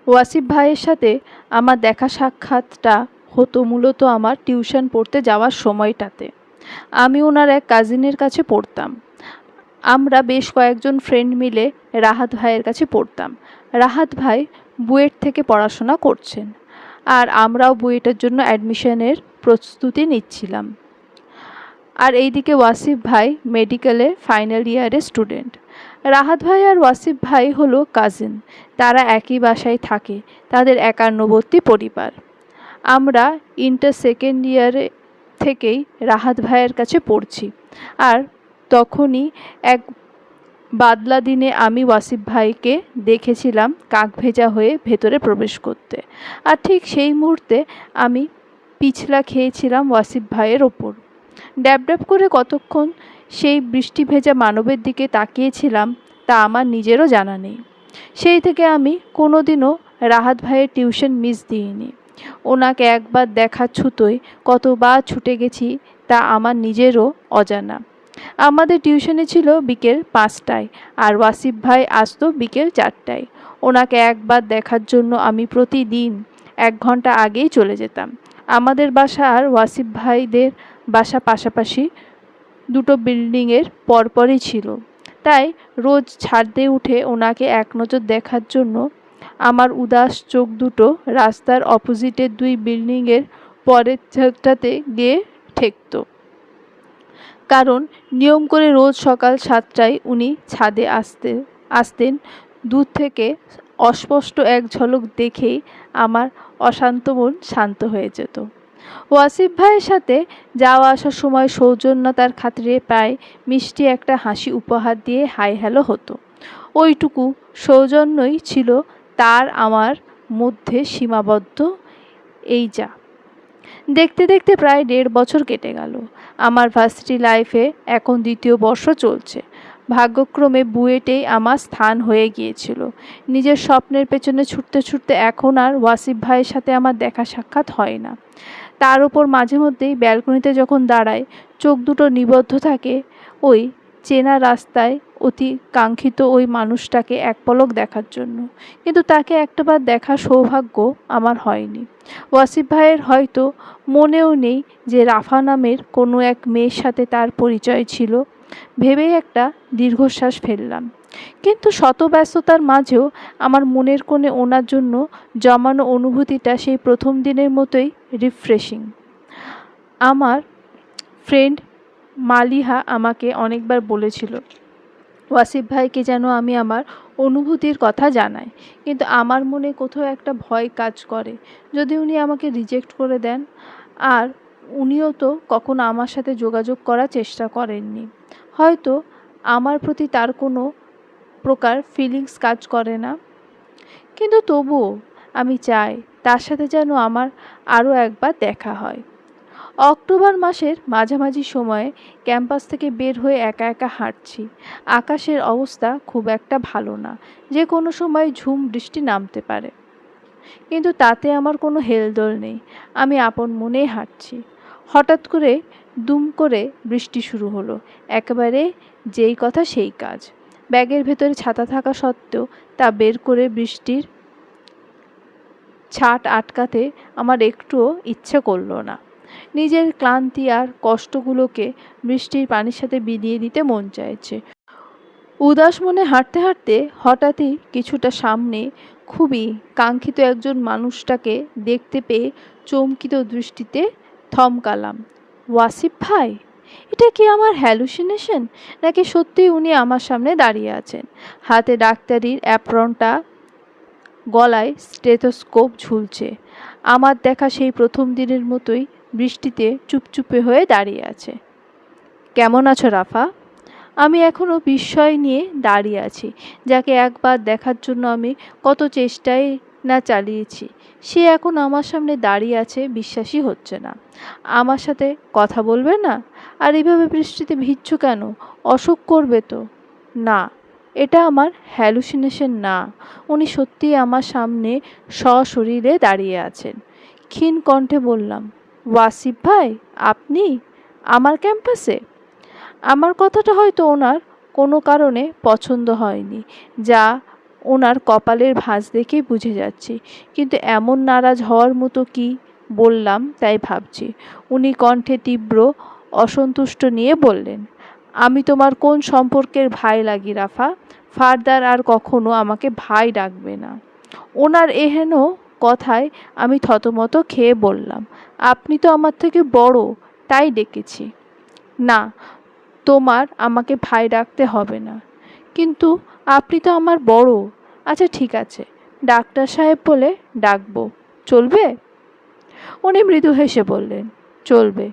ওয়াসিফ ভাইয়ের সাথে আমার দেখা সাক্ষাৎটা হতো মূলত আমার টিউশন পড়তে যাওয়ার সময়টাতে। আমি ওনার এক কাজিনের কাছে পড়তাম। আমরা বেশ কয়েকজন ফ্রেন্ড মিলে রাহাত ভাইয়ের কাছে পড়তাম। রাহাত ভাই বুয়েট থেকে পড়াশোনা করছেন, আর আমরাও বুয়েটের জন্য অ্যাডমিশনের প্রস্তুতি নিচ্ছিলাম। আর এইদিকে ওয়াসিফ ভাই মেডিকেলে ফাইনাল ইয়ারের স্টুডেন্ট। রাহাত ভাই আর ওয়াসিফ ভাই হলো কাজিন, তারা একই বাসায় থাকে, তাদের একান্নবর্তী পরিবার। আমরা ইন্টার সেকেন্ড ইয়ারে থেকেই রাহাত ভাইয়ের কাছে পড়ছি, আর তখনই এক বাদলা দিনে আমি ওয়াসিফ ভাইকে দেখেছিলাম কাক ভেজা হয়ে ভেতরে প্রবেশ করতে, আর ঠিক সেই মুহূর্তে আমি পিছলা খেয়েছিলাম ওয়াসিফ ভাইয়ের ওপর। ড্যাব ড্যাব করে কতক্ষণ সেই বৃষ্টি ভেজা মানবের দিকে তাকিয়েছিলাম তা আমার নিজেরও জানা নেই। সেই থেকে আমি কোনোদিনও রাহাত ভাইয়ের টিউশন মিস দিইনি। ওনাকে একবার দেখার ছুতোয় কতবার ছুটে গেছি তা আমার নিজেরও অজানা। আমাদের টিউশনে ছিল বিকেল 5টায়, আর ওয়াসিফ ভাই আসতো বিকেল 4টায়। ওনাকে একবার দেখার জন্য আমি প্রতিদিন 1 ঘন্টা আগেই চলে যেতাম। আমাদের বাসা আর ওয়াসিফ ভাইদের বাসা পাশাপাশি, দুটো বিল্ডিংয়ের পরপরই ছিল, তাই রোজ ছাদে উঠে ওনাকে এক নজর দেখার জন্য আমার উদাস চোখ দুটো রাস্তার অপোজিটের 2 বিল্ডিংয়ের পরের ছাদটাতে গিয়ে ঠেকত। কারণ নিয়ম করে রোজ সকাল 7টায় উনি ছাদে আসতেন। দূর থেকে অস্পষ্ট এক ঝলক দেখেই আমার অশান্ত মন শান্ত হয়ে যেত। ওয়াসিফ ভাইয়ের সাথে যাওয়া আসার সময় সৌজন্যতার খাতিরে প্রায় মিষ্টি একটা হাসি উপহার দিয়ে হাই হ্যালো হতো। ওইটুকু সৌজন্যই ছিল তার আমার মধ্যে সীমাবদ্ধ। এই যা দেখতে দেখতে প্রায় 1.5 বছর কেটে গেল। আমার ভার্সিটি লাইফে এখন 2য় বর্ষ চলছে। ভাগ্যক্রমে বুয়েটেই আমার স্থান হয়ে গিয়েছিল। নিজের স্বপ্নের পেছনে ছুটতে ছুটতে এখন আর ওয়াসিফ ভাইয়ের সাথে আমার দেখা সাক্ষাৎ হয় না। তার উপর মাঝে মধ্যেই ব্যালকনিতে যখন দাঁড়ায়, চোখ দুটো নিবদ্ধ থাকে ওই চেনা রাস্তায় অতি কাঙ্ক্ষিত ওই মানুষটাকে এক পলক দেখার জন্য, কিন্তু তাকে একটাবার দেখার সৌভাগ্য আমার হয়নি। ওয়াসিফ ভাইয়ের হয়তো মনেও নেই যে রাফা নামের কোনো এক মেয়ের সাথে তার পরিচয় ছিল ভেবেই একটা দীর্ঘশ্বাস ফেললাম। কিন্তু শত ব্যস্ততার মাঝেও আমার মনের কোণে ওনার জন্য জমানো অনুভূতিটা সেই প্রথম দিনের মতোই রিফ্রেশিং। আমার ফ্রেন্ড মালিহা আমাকে অনেকবার বলেছিল ওয়াসিফ ভাইকে যেন আমি আমার অনুভূতির কথা জানাই, কিন্তু আমার মনে কোথাও একটা ভয় কাজ করে যদি উনি আমাকে রিজেক্ট করে দেন। আর উনিও তো কখনো আমার সাথে যোগাযোগ করার চেষ্টা করেননি। হয়তো আমার প্রতি তার কোনো প্রকার ফিলিংস কাজ করে না, কিন্তু তবুও আমি চাই তার সাথে যেন আমার আরও একবার দেখা হয়। অক্টোবর মাসের মাঝামাঝি সময়ে ক্যাম্পাস থেকে বের হয়ে একা একা হাঁটছি। আকাশের অবস্থা খুব একটা ভালো না, যে কোনো সময় ঝুম বৃষ্টি নামতে পারে, কিন্তু তাতে আমার কোনো হেলদোল নেই। আমি আপন মনেই হাঁটছি। হঠাৎ করে দুম করে বৃষ্টি শুরু হলো। একেবারে যেই কথা সেই কাজ। ব্যাগের ভেতরে ছাতা থাকা সত্ত্বেও তা বের করে বৃষ্টির ছাট আটকাতে আমার একটুও ইচ্ছে করলো না। নিজের ক্লান্তি আর কষ্টগুলোকে বৃষ্টির পানির সাথে বিলিয়ে দিতে মন চাইছে। উদাস মনে হাঁটতে হাঁটতে হঠাৎই কিছুটা সামনে খুবই কাঙ্ক্ষিত একজন মানুষটাকে দেখতে পেয়ে চমকিত দৃষ্টিতে থমকালাম। ওয়াসিফ ভাই! এটা কি আমার হ্যালুসিনেশন, নাকি সত্যিই উনি আমার সামনে দাঁড়িয়ে আছেন? হাতে ডাক্তারির অ্যাপ্রনটা, গলায় স্টেথোস্কোপ ঝুলছে। আমার দেখা সেই প্রথম দিনের মতোই বৃষ্টিতে চুপচুপে হয়ে দাঁড়িয়ে আছে। কেমন আছো রাফা? আমি এখনও বিস্ময় নিয়ে দাঁড়িয়ে আছি। যাকে একবার দেখার জন্য আমি কত চেষ্টাই না চালিয়েছি, সে এখন আমার সামনে দাঁড়িয়ে আছে, বিশ্বাসই হচ্ছে না। আমার সাথে কথা বলবে না? আর এইভাবে বৃষ্টিতে ভিজছো কেন? অসুখ করবে তো? না, এটা আমার হ্যালুসিনেশন না। উনি সত্যিই আমার সামনে সশরীরে দাঁড়িয়ে আছেন। ক্ষীণ কণ্ঠে বললাম, ওয়াসিফ ভাই, আপনি আমার ক্যাম্পাসে? আমার কথাটা হয়তো ওনার কোনো কারণে পছন্দ হয়নি, যা ওনার কপালের ভাঁজ দেখেই বুঝে যাচ্ছি, কিন্তু এমন নারাজ হওয়ার মতো কি বললাম তাই ভাবছি। উনি কণ্ঠে তীব্র অসন্তুষ্ট নিয়ে বললেন, আমি তোমার কোন সম্পর্কের ভাই লাগি রাফা? ফার্দার আর কখনো আমাকে ভাই ডাকবে না। ওনার এহেন কথায় আমি থতমত খেয়ে বললাম, আপনি তো আমার থেকে বড়, তাই ডেকেছি। না, তোমার আমাকে ভাই ডাকতে হবে না। কিন্তু আপনি তো আমার বড়। আচ্ছা ঠিক আছে, ডাক্তার সাহেব বলে ডাকবো, চলবে? উনি মৃদু হেসে বললেন, চলবে।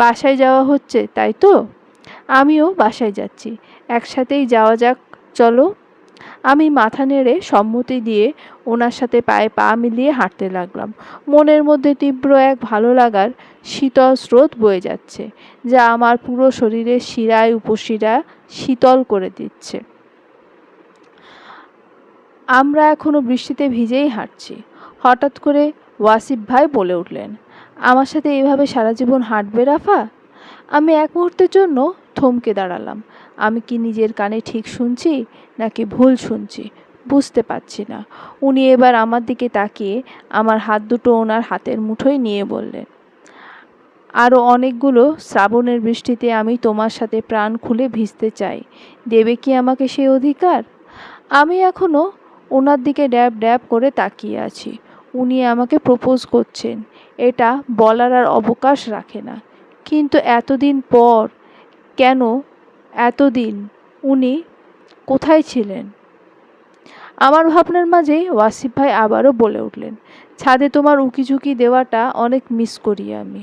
বাসায় যাওয়া হচ্ছে তাই তো? আমিও বাসায় যাচ্ছি, একসাথেই যাওয়া যাক, চলো। আমি মাথা নেড়ে সম্মতি দিয়ে ওনার সাথে পায়ে পা মিলিয়ে হাঁটতে লাগলাম। মনের মধ্যে তীব্র এক ভালো লাগার শীতল স্রোত বয়ে যাচ্ছে, যা আমার পুরো শরীরের শিরায় উপশিরা শীতল করে দিচ্ছে। আমরা এখনো বৃষ্টিতে ভিজেই হাঁটছি। হঠাৎ করে ওয়াসিফ ভাই বলে উঠলেন, আমার সাথে এভাবে সারা জীবন হাঁটবে রাফা? আমি এক মুহূর্তের জন্য থমকে দাঁড়ালাম। আমি কি নিজের কানে ঠিক শুনছি নাকি ভুল শুনছি বুঝতে পারছি না। উনি এবার আমার দিকে তাকিয়ে আমার হাত দুটো ওনার হাতের মুঠোয় নিয়ে বললেন, আরও অনেকগুলো শ্রাবণের বৃষ্টিতে আমি তোমার সাথে প্রাণ খুলে ভিজতে চাই, দেবে কি আমাকে সেই অধিকার? আমি এখনও ওনার দিকে ড্যাব ড্যাব করে তাকিয়ে আছি। উনি আমাকে প্রপোজ করছেন, এটা বলার আর অবকাশ রাখে না। কিন্তু এতদিন পর কেন? এতদিন উনি কোথায় ছিলেন? আমার ভাবনার মাঝেই ওয়াসিফ ভাই আবারও বলে উঠলেন, ছাদে তোমার উকিঝুঁকি দেওয়াটা অনেক মিস করি আমি।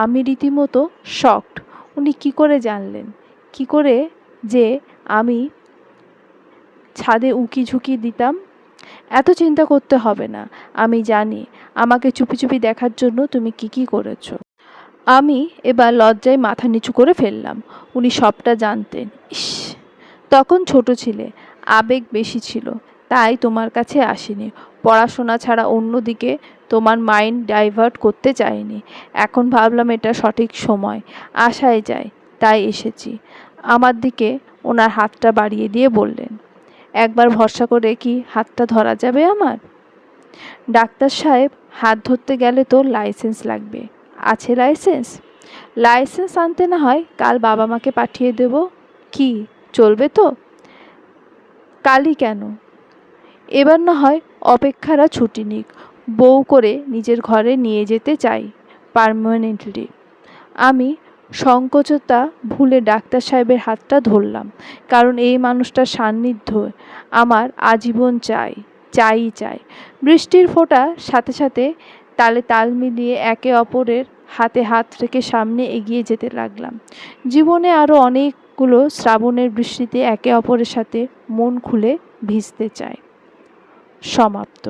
আমি রীতিমতো শকড। উনি কি করে জানলেন? কি করে যে আমি ছাদে উকিঝুঁকি দিতাম? এত চিন্তা করতে হবে না, আমি জানি আমাকে চুপি চুপি দেখার জন্য তুমি কি করেছো। আমি এবার লজ্জায় মাথা নিচু করে ফেললাম। উনি সবটা জানতেন। ইস, তখন ছোট ছিলে, আবেগ বেশি ছিল, তাই তোমার কাছে আসিনি। পড়াশোনা ছাড়া অন্যদিকে তোমার মাইন্ড ডাইভার্ট করতে চাইনি। এখন ভাবলাম এটা সঠিক সময়, আশায় যায়, তাই এসেছি। আমার দিকে ওনার হাতটা বাড়িয়ে দিয়ে বললেন, একবার ভরসা করে কি হাতটা ধরা যাবে আমার? ডাক্তার সাহেব, হাত ধরতে গেলে তো লাইসেন্স লাগবে। আছে লাইসেন্স? লাইসেন্স আনতে না হয় কাল বাবা মাকে পাঠিয়ে দেব। কি চলবে তো? কালই কেন? এবার না হয় অপেক্ষারা ছুটি নিক, বউ করে নিজের ঘরে নিয়ে যেতে চাই পার্মানেন্টলি। আমি সংকোচতা ভুলে ডাক্তার সাহেবের হাতটা ধরলাম, কারণ এই মানুষটার সান্নিধ্য আমার আজীবন চাই, চাই। বৃষ্টির ফোঁটার সাথে সাথে তালে তাল মিলিয়ে একে অপরের হাতে হাত রেখে সামনে এগিয়ে যেতে লাগলাম। জীবনে আরও অনেকগুলো শ্রাবণের বৃষ্টিতে একে অপরের সাথে মন খুলে ভিজতে চাই। সমাপ্ত।